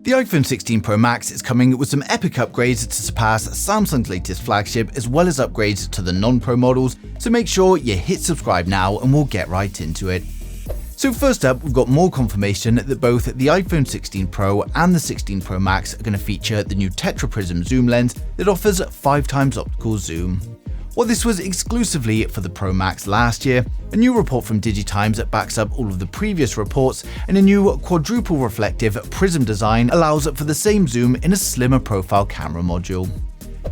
The iPhone 16 Pro Max is coming with some epic upgrades to surpass Samsung's latest flagship, as well as upgrades to the non-Pro models, so make sure you hit subscribe now and we'll get right into it. So first up, we've got more confirmation that both the iPhone 16 Pro and the 16 Pro Max are going to feature the new Tetra Prism zoom lens that offers 5x optical zoom. While this was exclusively for the Pro Max last year, a new report from DigiTimes backs up all of the previous reports, and a new quadruple reflective prism design allows for the same zoom in a slimmer profile camera module.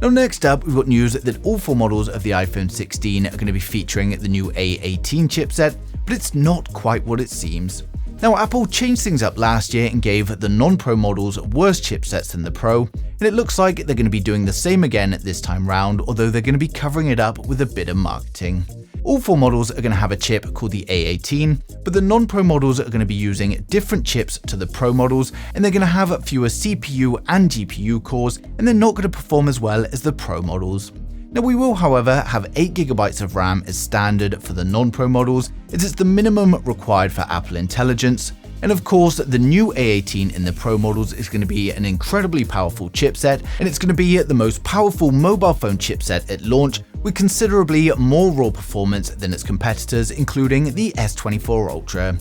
Now next up, we've got news that all 4 models of the iPhone 16 are going to be featuring the new A18 chipset, but it's not quite what it seems. Now, Apple changed things up last year and gave the non-Pro models worse chipsets than the Pro, and it looks like they're going to be doing the same again this time round, although they're going to be covering it up with a bit of marketing. All 4 models are going to have a chip called the A18, but the non-Pro models are going to be using different chips to the Pro models, and they're going to have fewer CPU and GPU cores, and they're not going to perform as well as the Pro models. Now we will, however, have 8GB of RAM as standard for the non-Pro models, as it's the minimum required for Apple Intelligence. And of course, the new A18 in the Pro models is going to be an incredibly powerful chipset, and it's going to be the most powerful mobile phone chipset at launch, with considerably more raw performance than its competitors, including the S24 Ultra.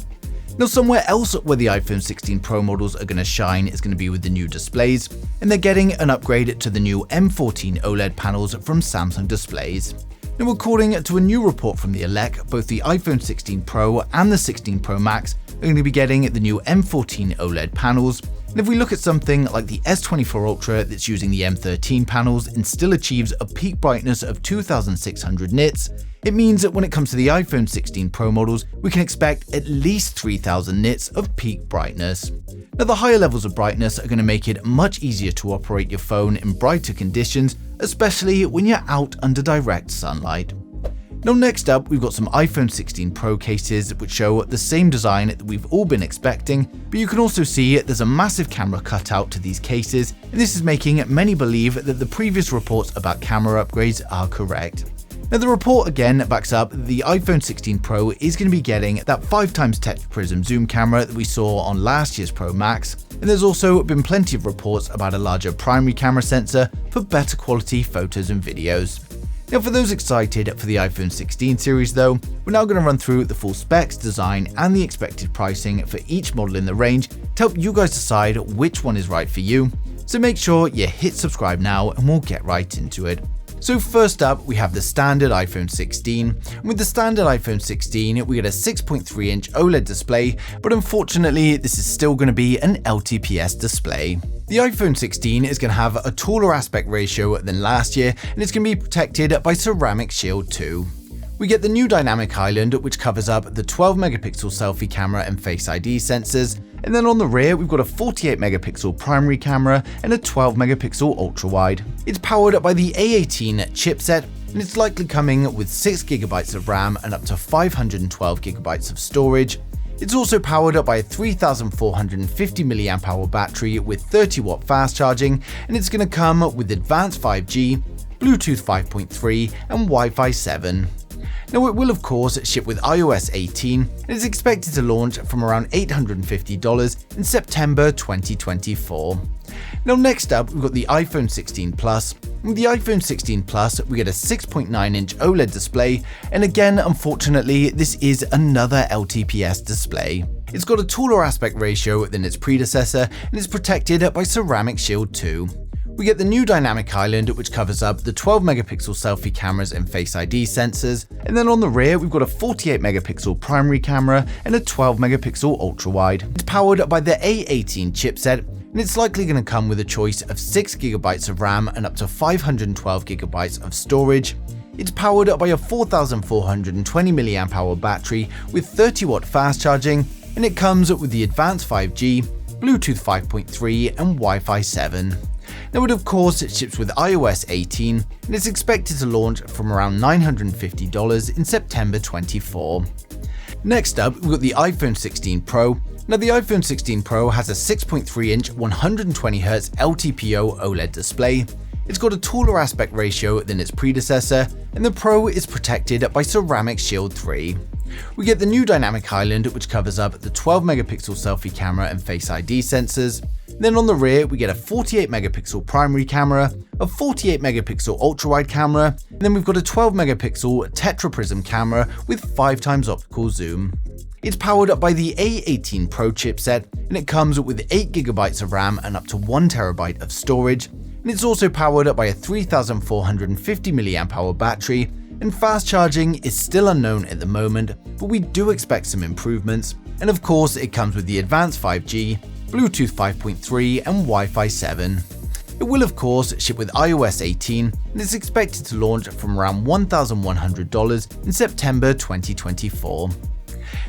Now somewhere else where the iPhone 16 Pro models are going to shine is going to be with the new displays, and they're getting an upgrade to the new M14 OLED panels from Samsung Displays. Now according to a new report from the Elec, both the iPhone 16 Pro and the 16 Pro Max are going to be getting the new M14 OLED panels. And if we look at something like the S24 Ultra that's using the M13 panels and still achieves a peak brightness of 2600 nits, it means that when it comes to the iPhone 16 Pro models, we can expect at least 3000 nits of peak brightness. Now the higher levels of brightness are going to make it much easier to operate your phone in brighter conditions, especially when you're out under direct sunlight. Now next up, we've got some iPhone 16 Pro cases which show the same design that we've all been expecting, but you can also see there's a massive camera cutout to these cases, and this is making many believe that the previous reports about camera upgrades are correct. Now the report again backs up that the iPhone 16 Pro is going to be getting that 5x Tetra Prism zoom camera that we saw on last year's Pro Max, and there's also been plenty of reports about a larger primary camera sensor for better quality photos and videos. Now for those excited for the iPhone 16 series though, we're now going to run through the full specs, design and the expected pricing for each model in the range to help you guys decide which one is right for you. So make sure you hit subscribe now and we'll get right into it. So first up, we have the standard iPhone 16. And with the standard iPhone 16, we get a 6.3-inch OLED display, but unfortunately, this is still going to be an LTPS display. The iPhone 16 is going to have a taller aspect ratio than last year, and it's going to be protected by Ceramic Shield 2. We get the new Dynamic Island, which covers up the 12-megapixel selfie camera and Face ID sensors, and then on the rear we've got a 48-megapixel primary camera and a 12-megapixel ultra-wide. It's powered by the A18 chipset, and it's likely coming with 6GB of RAM and up to 512GB of storage. It's also powered by a 3450 mAh battery with 30W fast charging, and it's going to come with advanced 5G, Bluetooth 5.3 and Wi-Fi 7. Now it will of course ship with iOS 18 and is expected to launch from around $850 in September 2024. Now next up, we've got the iPhone 16 Plus. With the iPhone 16 Plus, we get a 6.9-inch OLED display, and again, unfortunately, this is another LTPS display. It's got a taller aspect ratio than its predecessor and is protected by Ceramic Shield 2. We get the new Dynamic Island, which covers up the 12-megapixel selfie cameras and Face ID sensors, and then on the rear we've got a 48-megapixel primary camera and a 12-megapixel ultra-wide. It's powered by the A18 chipset, and it's likely going to come with a choice of 6GB of RAM and up to 512GB of storage. It's powered by a 4420 mAh battery with 30W fast charging, and it comes with the advanced 5G, Bluetooth 5.3 and Wi-Fi 7. Now it of course ships with iOS 18 and is expected to launch from around $950 in September 24. Next up, we've got the iPhone 16 Pro. Now the iPhone 16 Pro has a 6.3-inch 120Hz LTPO OLED display. It's got a taller aspect ratio than its predecessor, and the Pro is protected by Ceramic Shield 3. We get the new dynamic island, which covers up the 12 megapixel selfie camera and Face ID sensors. Then on the rear, we get a 48 megapixel primary camera, a 48 megapixel ultra-wide camera, and then we've got a 12 megapixel tetraprism camera with 5x optical zoom. It's powered up by the A18 Pro chipset, and it comes with 8GB of RAM and up to 1TB of storage, and it's also powered up by a 3450 mAh battery, and fast charging is still unknown at the moment, but we do expect some improvements, and of course it comes with the advanced 5G, Bluetooth 5.3 and Wi-Fi 7. It will of course ship with iOS 18 and is expected to launch from around $1,100 in September 2024.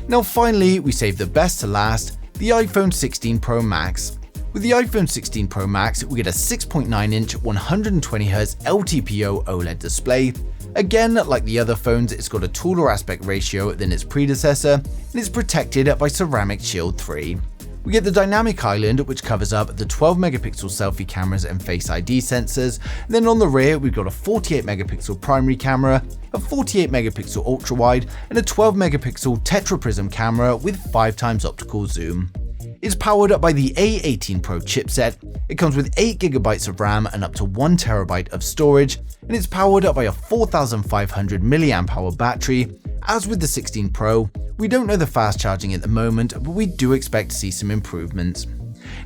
Now finally, we save the best to last, the iPhone 16 Pro Max. With the iPhone 16 Pro Max, we get a 6.9-inch 120Hz LTPO OLED display. Again, like the other phones, it's got a taller aspect ratio than its predecessor, and it's protected by Ceramic Shield 3. We get the dynamic island, which covers up the 12 megapixel selfie cameras and Face ID sensors. Then on the rear, we've got a 48 megapixel primary camera, a 48 megapixel ultra wide, and a 12 megapixel tetraprism camera with 5x optical zoom. It's powered up by the A18 Pro chipset. It comes with 8GB of RAM and up to 1TB of storage, and it's powered up by a 4500 mAh battery. As with the 16 Pro, we don't know the fast charging at the moment, but we do expect to see some improvements.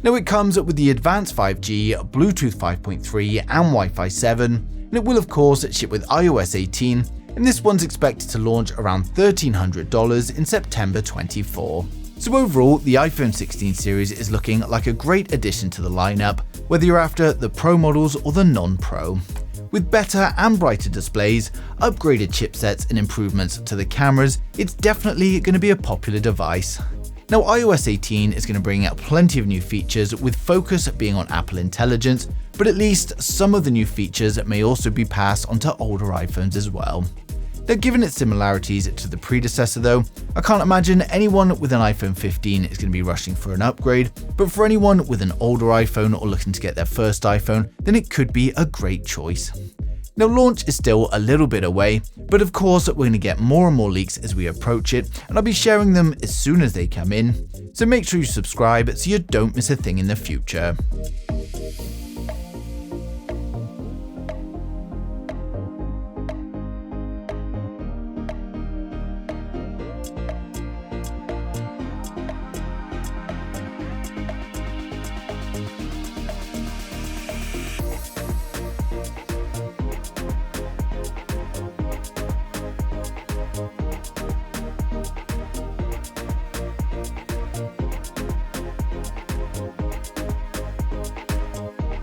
Now it comes with the advanced 5G, Bluetooth 5.3 and Wi-Fi 7, and it will of course ship with iOS 18, and this one's expected to launch around $1,300 in September 24. So overall, the iPhone 16 series is looking like a great addition to the lineup, whether you're after the Pro models or the non-Pro. With better and brighter displays, upgraded chipsets and improvements to the cameras, it's definitely going to be a popular device. Now iOS 18 is going to bring out plenty of new features, with focus being on Apple Intelligence, but at least some of the new features may also be passed onto older iPhones as well. Now given its similarities to the predecessor though, I can't imagine anyone with an iPhone 15 is going to be rushing for an upgrade, but for anyone with an older iPhone or looking to get their first iPhone, then it could be a great choice. Now launch is still a little bit away, but of course we're going to get more and more leaks as we approach it, and I'll be sharing them as soon as they come in, so make sure you subscribe so you don't miss a thing in the future.